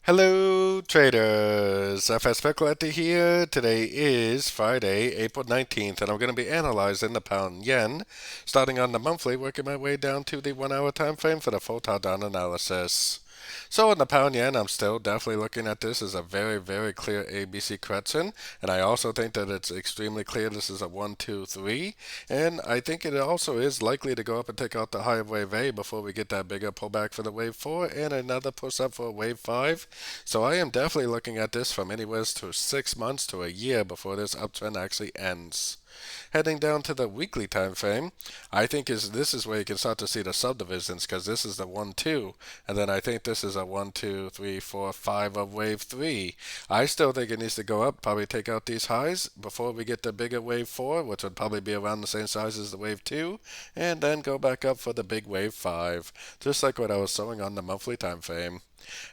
Hello, traders. FX Pip Collector here. Today is Friday, April 19th, and I'm going to be analyzing the pound yen, starting on the monthly, working my way down to the 1 hour time frame for the full top-down analysis. So in the pound yen, I'm still definitely looking at this as a very, very clear ABC correction, and I also think that it's extremely clear this is a 1, 2, 3, and I think it also is likely to go up and take out the high of wave A before we get that bigger pullback for the wave 4 and another push up for wave 5. So I am definitely looking at this from anywhere to 6 months to a year before this uptrend actually ends. Heading down to the weekly time frame, I think this is where you can start to see the subdivisions because this is the 1, 2, and then I think this is a 1, 2, 3, 4, 5 of wave 3. I still think it needs to go up, probably take out these highs before we get the bigger wave 4, which would probably be around the same size as the wave 2, and then go back up for the big wave 5, just like what I was showing on the monthly time frame.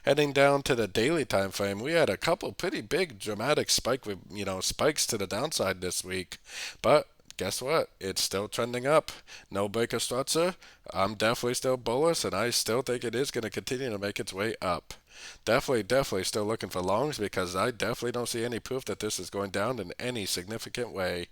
Heading down to the daily time frame, we had a couple pretty big dramatic spikes to the downside this week. But guess what? It's still trending up. No breaker structure. I'm definitely still bullish, and I still think it is going to continue to make its way up. Definitely still looking for longs because I definitely don't see any proof that this is going down in any significant way.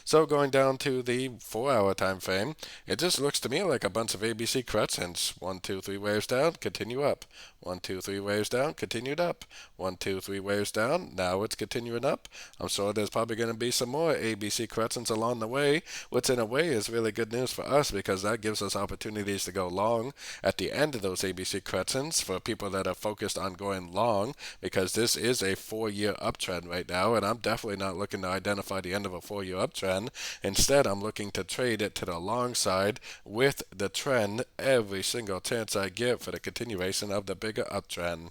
So going down to the 4 hour time frame, it just looks to me like a bunch of ABC corrections. 1, 2, 3 waves down, continue up. 1, 2, 3 waves down, continued up. 1, 2, 3 waves down, now it's continuing up. I'm sure there's probably going to be some more ABC corrections along the way, which in a way is really good news for us because that gives us opportunities to go long at the end of those ABC corrections for people that are focused on going long because this is a 4 year uptrend right now, and I'm definitely not looking to identify the end of a 4 year uptrend. Instead, I'm looking to trade it to the long side with the trend every single chance I get for the continuation of the bigger uptrend.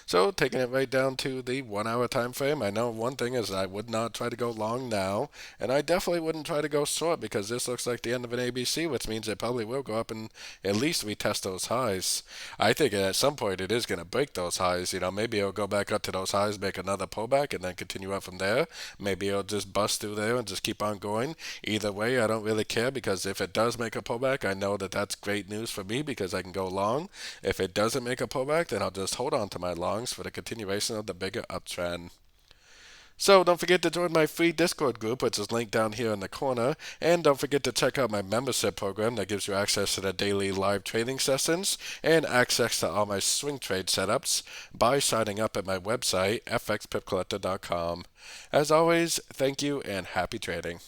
So taking it right down to the 1 hour time frame, I know one thing is I would not try to go long now, and I definitely wouldn't try to go short because this looks like the end of an ABC, which means it probably will go up and at least retest those highs. I think at some point it is going to break those highs. Maybe it'll go back up to those highs, make another pullback, and then continue up from there. Maybe it'll just bust through there and just keep on going. Either way, I don't really care because if it does make a pullback, I know that that's great news for me because I can go long. If it doesn't make a pullback, then I'll just hold on to my longs for the continuation of the bigger uptrend. So don't forget to join my free Discord group, which is linked down here in the corner. And don't forget to check out my membership program that gives you access to the daily live trading sessions and access to all my swing trade setups by signing up at my website, fxpipcollector.com. As always, thank you and happy trading.